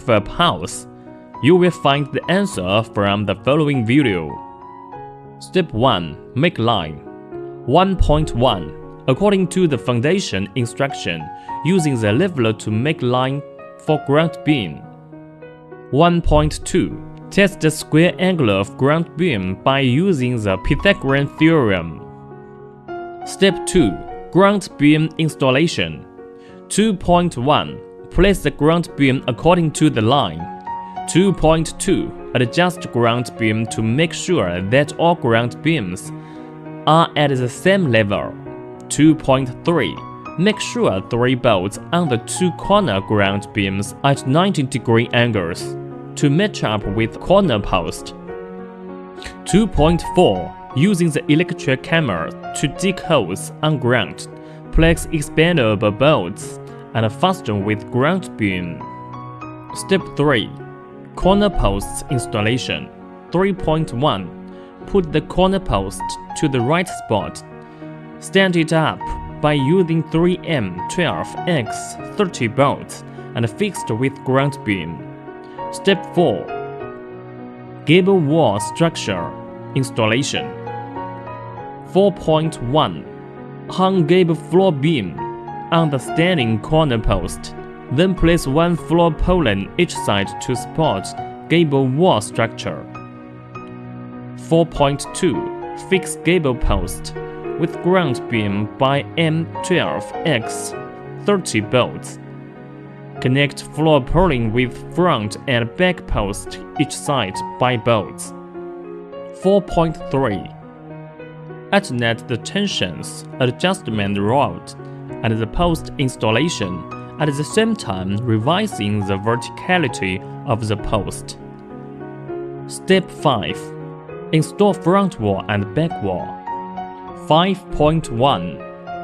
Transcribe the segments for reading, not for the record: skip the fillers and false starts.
a house? You will find the answer from the following video. Step 1. Make line. 1.1. According to the foundation instruction, using the leveler to make line for ground beam. 1.2. Test the square angle of ground beam by using the Pythagorean theorem. Step 2. Ground beam installation. 2.1. Place the ground beam according to the line. 2.2. Adjust ground beam to make sure that all ground beams are at the same level. 2.3. Make sure 3 bolts on the 2 corner ground beams at 90-degree angles to match up with corner post. 2.4. Using the electric hammer to dig holes on ground, place expandable bolts and fasten with ground beam. Step 3. Corner posts installation. 3.1. Put the corner post to the right spot. Stand it up by using 3M12X30 bolts and fixed with ground beam. Step 4. Gable wall structure installation. 4.1. Hang gable floor beam on the standing corner post. Then place 1 floor pole each side to support gable wall structure. 4.2. Fix gable post with ground beam by M12X30 bolts. Connect floor purlin with front and back post each side by bolts. 4.3. Alternate the tensions adjustment rod and the post installation, at the same time revising the verticality of the post. Step 5. Install front wall and back wall. 5.1.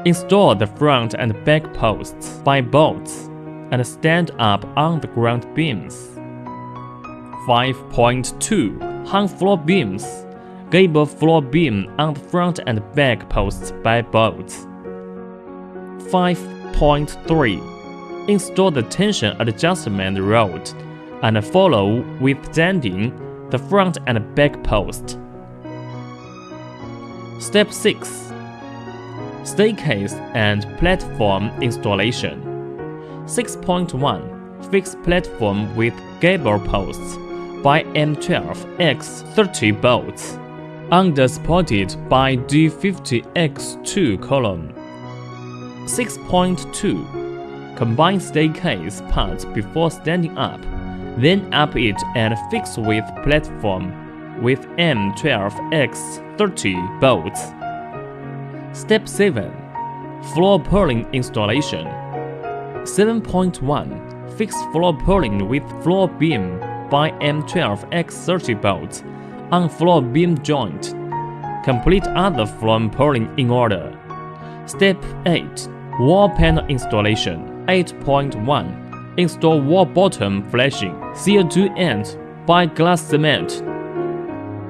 Install the front and back posts by bolts and stand up on the ground beams. 5.2. Hang floor beams. Gable floor beam on the front and back posts by bolts. 5.3. Install the tension adjustment rod and follow with standing the front and back post. Step 6. Staircase and platform installation. 6.1. Fix platform with gable posts by M12X30 bolts, under-supported by D50X2 column. 6.2. Combine staircase parts before standing up, then up it and fix with platform with M12X30 bolts. Step 7. Floor purlin installation. 7.1. Fix floor purlin with floor beam by M12X30 bolts on floor beam joint. Complete other floor purlin in order. Step 8. Wall panel installation. 8.1. Install wall bottom flashing, seal two ends by glass cement.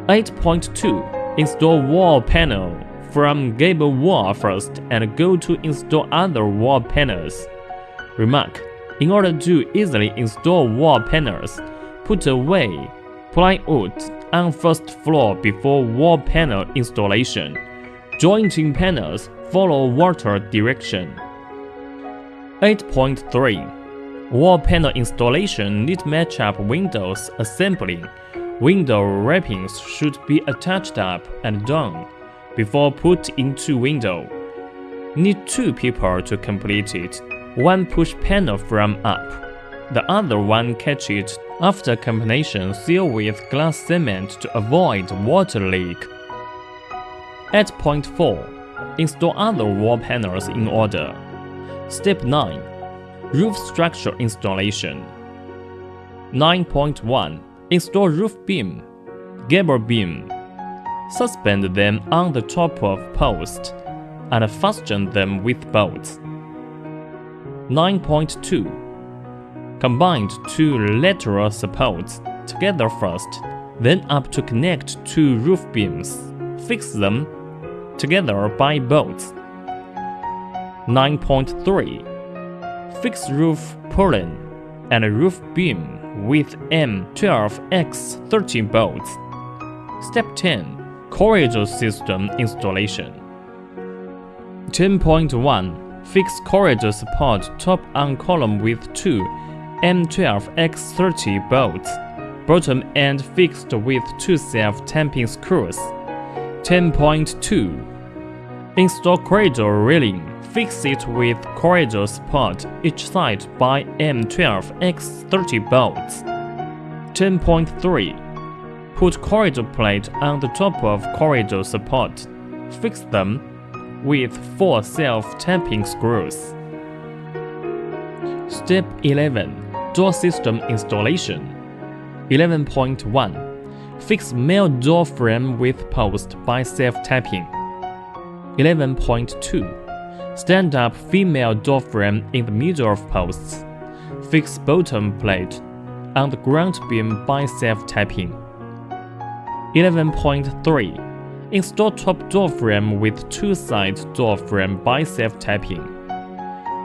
8.2. Install wall panel from gable wall first and go to install other wall panels. Remark: in order to easily install wall panels, put away plywood on first floor before wall panel installation. Jointing panels follow water direction. 8.3. Wall panel installation need match up windows assembly. Window wrappings should be attached up and down before put into window. Need 2 people to complete it. 1 push panel from up. The other one catch it after combination. Seal with glass cement to avoid water leak. 8.4. Install other wall panels in order. Step 9. Roof structure installation. 9.1. Install roof beam, gable beam. Suspend them on the top of post and fasten them with bolts. 9.2. Combine 2 lateral supports together first, then up to connect 2 roof beams. Fix them together by bolts. 9.3. Fix roof purlin and roof beam with M12X13 bolts. Step 10. Corridor system installation. 10.1. Fix corridor support top on column with two M12X30 bolts, bottom end fixed with two self-tamping screws. 10.2. Install corridor railing. Fix it with corridor support each side by M12X30 bolts. 10.3. Put corridor plate on the top of corridor support. Fix them with 4 self-tamping screws. Step 11. Door system installation. 11.1. Fix male door frame with post by self-tapping. 11.2. Stand up female door frame in the middle of posts. Fix bottom plate on the ground beam by self-tapping. 11.3. Install top door frame with two side door frame by self-tapping.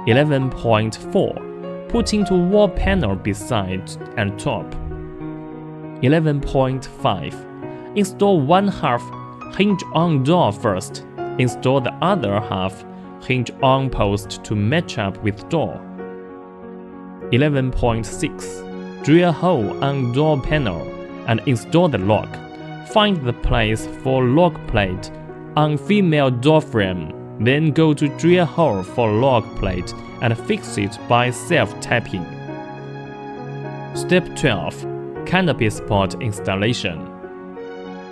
11.4. Put into wall panel beside and top. 11.5. Install one half hinge-on door first. Install the other half hinge-on post to match up with door. 11.6. Drill a hole on door panel and install the lock. Find the place for lock plate on female door frame, then go to drill hole for lock plate and fix it by self-tapping. Step 12. Canopy support installation.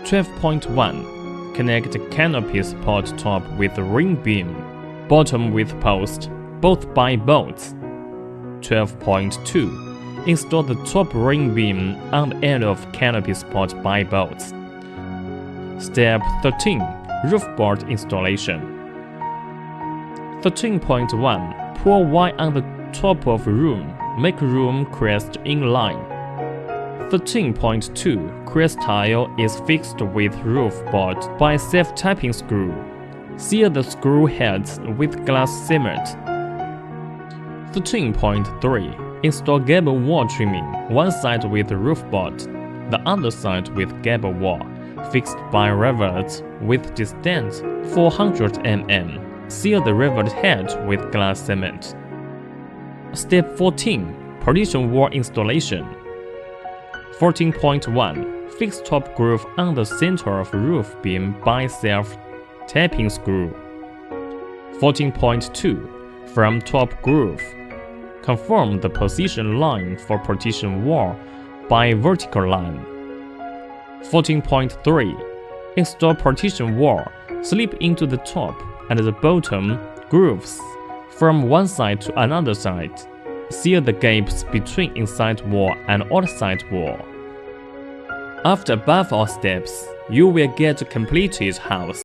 12.1. Connect canopy support top with ring beam, bottom with post, both by bolts. 12.2. Install the top ring beam on the end of canopy support by bolts. Step 13. Roof board installation. 13.1. Pour wire on the top of room. Make room crest in line. 13.2. Crest tile is fixed with roof board by self-tapping screw. Seal the screw heads with glass cement. 13.3. Install gable wall trimming, one side with roof board, the other side with gable wall, fixed by rivets with distance 400 mm. Seal the rivet head with glass cement. Step 14. Partition wall installation. 14.1. Fix top groove on the center of roof beam by self-tapping screw. 14.2. From top groove. Confirm the position line for partition wall by vertical line. 14.3. Install partition wall. Slip into the top and the bottom grooves from one side to another side. Seal the gaps between inside wall and outside wall. After above all steps, you will get a completed house.